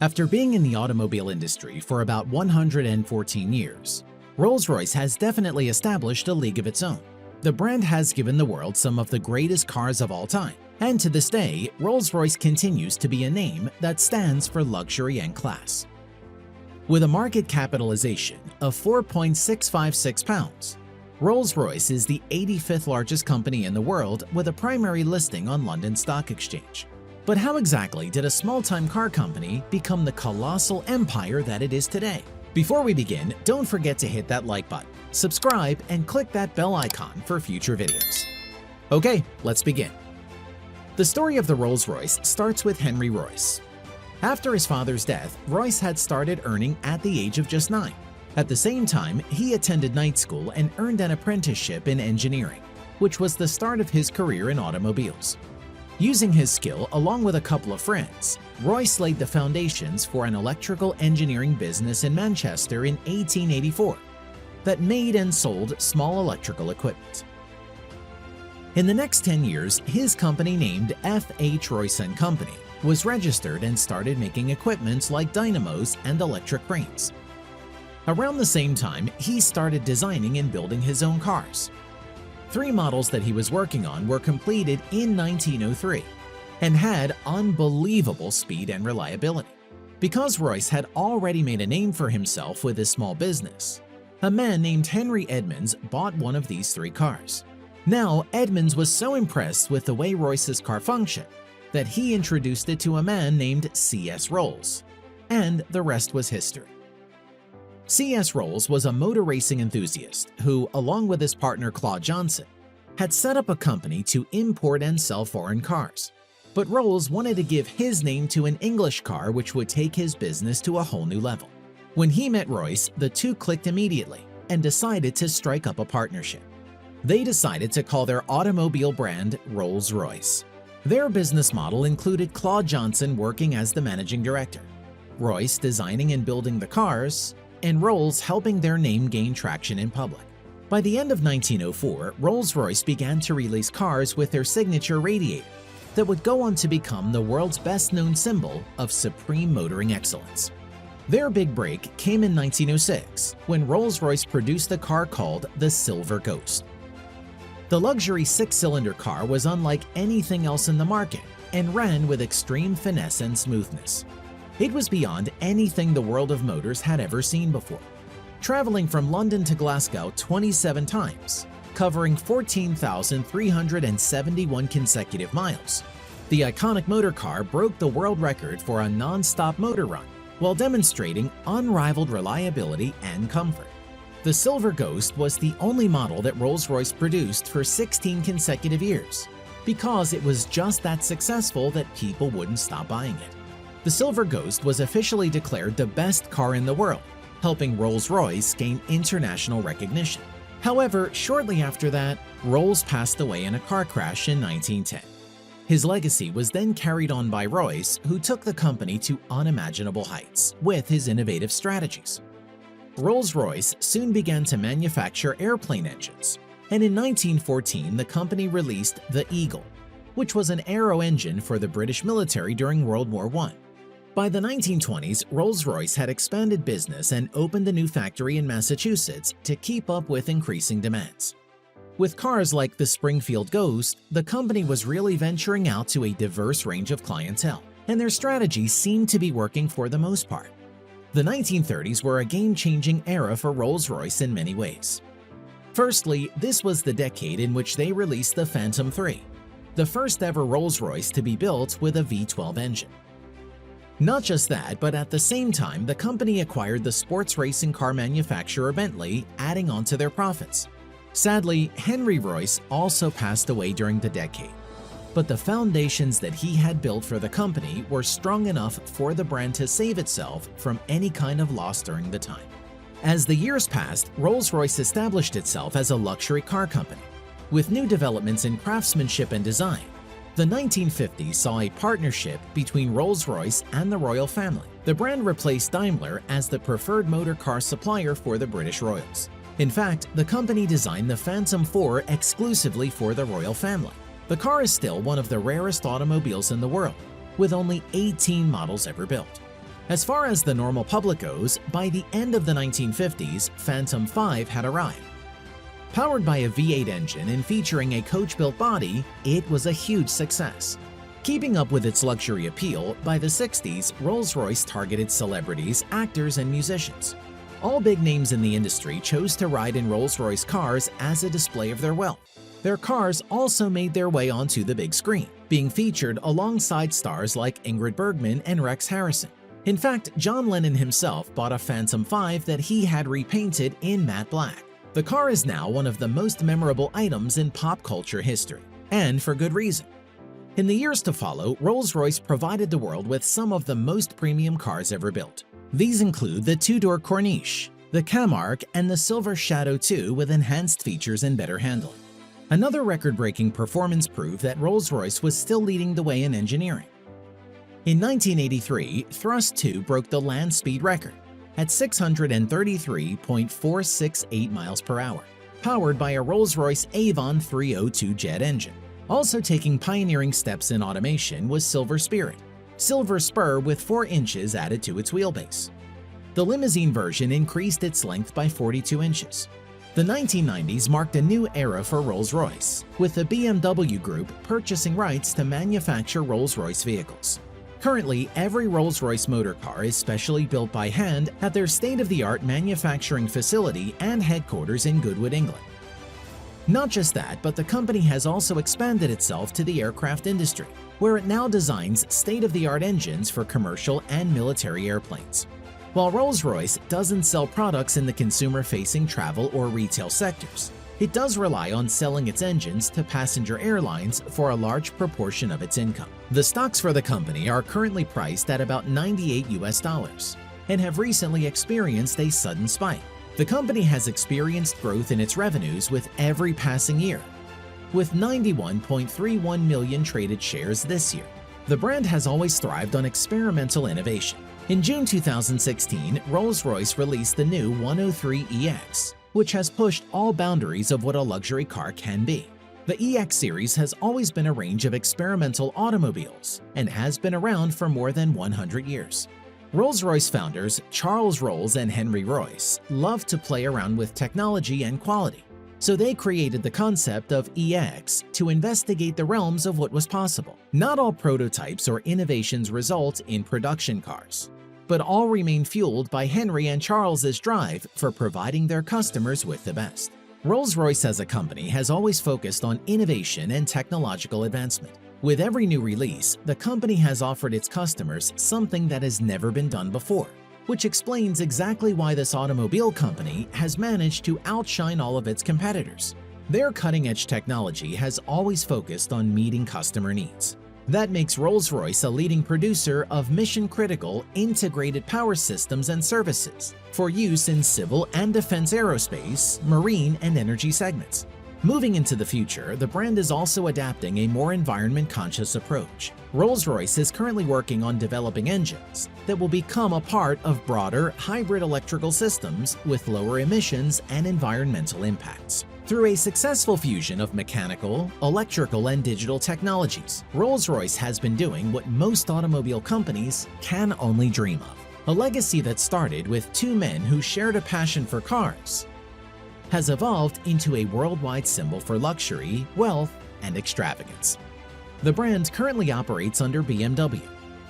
After being in the automobile industry for about 114 years, Rolls-Royce has definitely established a league of its own. The brand has given the world some of the greatest cars of all time, and to this day, Rolls-Royce continues to be a name that stands for luxury and class. With a market capitalization of £4.656, Rolls-Royce is the 85th largest company in the world with a primary listing on London Stock Exchange. But how exactly did a small-time car company become the colossal empire that it is today? Before we begin, don't forget to hit that like button, subscribe, and click that bell icon for future videos. Okay, let's begin. The story of the Rolls-Royce starts with Henry Royce. After his father's death, Royce had started earning at the age of just 9. At the same time, he attended night school and earned an apprenticeship in engineering, which was the start of his career in automobiles. Using his skill along with a couple of friends, Royce laid the foundations for an electrical engineering business in Manchester in 1884 that made and sold small electrical equipment. In the next 10 years, his company named F.H. Royce & Company was registered and started making equipment like dynamos and electric cranes. Around the same time, he started designing and building his own cars. 3 models that he was working on were completed in 1903 and had unbelievable speed and reliability. Because Royce had already made a name for himself with his small business, a man named Henry Edmunds bought one of these 3 cars. Now, Edmunds was so impressed with the way Royce's car functioned that he introduced it to a man named C.S. Rolls, and the rest was history. C.S. Rolls was a motor racing enthusiast who, along with his partner Claude Johnson, had set up a company to import and sell foreign cars. But Rolls wanted to give his name to an English car which would take his business to a whole new level. When he met Royce, the two clicked immediately and decided to strike up a partnership. They decided to call their automobile brand Rolls-Royce. Their business model included Claude Johnson working as the managing director, Royce designing and building the cars, and Rolls helping their name gain traction in public. By the end of 1904, Rolls-Royce began to release cars with their signature radiator that would go on to become the world's best-known symbol of supreme motoring excellence. Their big break came in 1906 when Rolls-Royce produced a car called the Silver Ghost. The luxury 6-cylinder car was unlike anything else in the market and ran with extreme finesse and smoothness. It was beyond anything the world of motors had ever seen before. Traveling from London to Glasgow 27 times, covering 14,371 consecutive miles, the iconic motor car broke the world record for a non-stop motor run while demonstrating unrivaled reliability and comfort. The Silver Ghost was the only model that Rolls-Royce produced for 16 consecutive years because it was just that successful that people wouldn't stop buying it. The Silver Ghost was officially declared the best car in the world, helping Rolls-Royce gain international recognition. However, shortly after that, Rolls passed away in a car crash in 1910. His legacy was then carried on by Royce, who took the company to unimaginable heights with his innovative strategies. Rolls-Royce soon began to manufacture airplane engines, and in 1914 the company released the Eagle, which was an aero engine for the British military during World War I. By the 1920s, Rolls-Royce had expanded business and opened a new factory in Massachusetts to keep up with increasing demands. With cars like the Springfield Ghost, the company was really venturing out to a diverse range of clientele, and their strategy seemed to be working for the most part. The 1930s were a game-changing era for Rolls-Royce in many ways. Firstly, this was the decade in which they released the Phantom III, the first ever Rolls-Royce to be built with a V12 engine. Not just that, but at the same time, the company acquired the sports racing car manufacturer Bentley, adding on to their profits. Sadly, Henry Royce also passed away during the decade, but the foundations that he had built for the company were strong enough for the brand to save itself from any kind of loss during the time. As the years passed, Rolls-Royce established itself as a luxury car company, with new developments in craftsmanship and design. The 1950s saw a partnership between Rolls-Royce and the royal family. The brand replaced Daimler as the preferred motor car supplier for the British royals. In fact, the company designed the Phantom IV exclusively for the royal family. The car is still one of the rarest automobiles in the world, with only 18 models ever built. As far as the normal public goes, by the end of the 1950s, Phantom 5 had arrived. Powered by a V8 engine and featuring a coach-built body, it was a huge success. Keeping up with its luxury appeal, by the 60s, Rolls-Royce targeted celebrities, actors, and musicians. All big names in the industry chose to ride in Rolls-Royce cars as a display of their wealth. Their cars also made their way onto the big screen, being featured alongside stars like Ingrid Bergman and Rex Harrison. In fact, John Lennon himself bought a Phantom 5 that he had repainted in matte black. The car is now one of the most memorable items in pop culture history, and for good reason. In the years to follow, Rolls-Royce provided the world with some of the most premium cars ever built. These include the two-door Corniche, the Camargue, and the Silver Shadow 2 with enhanced features and better handling. Another record-breaking performance proved that Rolls-Royce was still leading the way in engineering. In 1983, Thrust 2 broke the land speed record at 633.468 miles per hour, powered by a Rolls-Royce Avon 302 jet engine. Also taking pioneering steps in automation was Silver Spirit, silver spur with 4 inches added to its wheelbase. The limousine version increased its length by 42 inches. The 1990s marked a new era for Rolls-Royce, with the BMW Group purchasing rights to manufacture Rolls-Royce vehicles. Currently, every Rolls-Royce motor car is specially built by hand at their state-of-the-art manufacturing facility and headquarters in Goodwood, England. Not just that, but the company has also expanded itself to the aircraft industry, where it now designs state-of-the-art engines for commercial and military airplanes. While Rolls-Royce doesn't sell products in the consumer-facing travel or retail sectors, it does rely on selling its engines to passenger airlines for a large proportion of its income. The stocks for the company are currently priced at about $98 and have recently experienced a sudden spike. The company has experienced growth in its revenues with every passing year, with 91.31 million traded shares this year. The brand has always thrived on experimental innovation. In June 2016, Rolls-Royce released the new 103EX, which has pushed all boundaries of what a luxury car can be. The EX series has always been a range of experimental automobiles and has been around for more than 100 years. Rolls-Royce founders Charles Rolls and Henry Royce loved to play around with technology and quality, so they created the concept of EX to investigate the realms of what was possible. Not all prototypes or innovations result in production cars, but all remain fueled by Henry and Charles's drive for providing their customers with the best. Rolls-Royce as a company has always focused on innovation and technological advancement. With every new release, the company has offered its customers something that has never been done before, which explains exactly why this automobile company has managed to outshine all of its competitors. Their cutting-edge technology has always focused on meeting customer needs. That makes Rolls-Royce a leading producer of mission-critical integrated power systems and services for use in civil and defense aerospace, marine, and energy segments. Moving into the future, the brand is also adapting a more environment-conscious approach. Rolls-Royce is currently working on developing engines that will become a part of broader hybrid electrical systems with lower emissions and environmental impacts. Through a successful fusion of mechanical, electrical, and digital technologies, Rolls-Royce has been doing what most automobile companies can only dream of. A legacy that started with 2 men who shared a passion for cars has evolved into a worldwide symbol for luxury, wealth, and extravagance. The brand currently operates under BMW,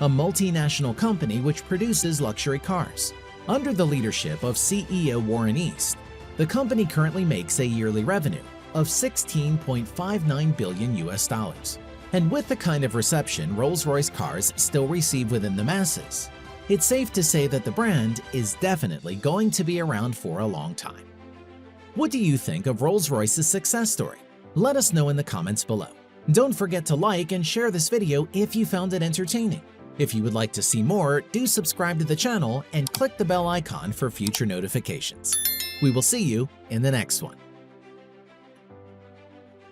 a multinational company which produces luxury cars. Under the leadership of CEO Warren East, the company currently makes a yearly revenue of $16.59 billion. And with the kind of reception Rolls-Royce cars still receive within the masses, it's safe to say that the brand is definitely going to be around for a long time. What do you think of Rolls-Royce's success story? Let us know in the comments below. Don't forget to like and share this video if you found it entertaining. If you would like to see more, do subscribe to the channel and click the bell icon for future notifications. We will see you in the next one.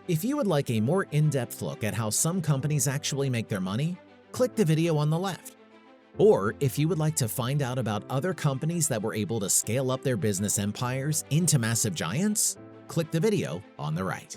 If you would like a more in-depth look at how some companies actually make their money, click the video on the left. Or if you would like to find out about other companies that were able to scale up their business empires into massive giants, click the video on the right.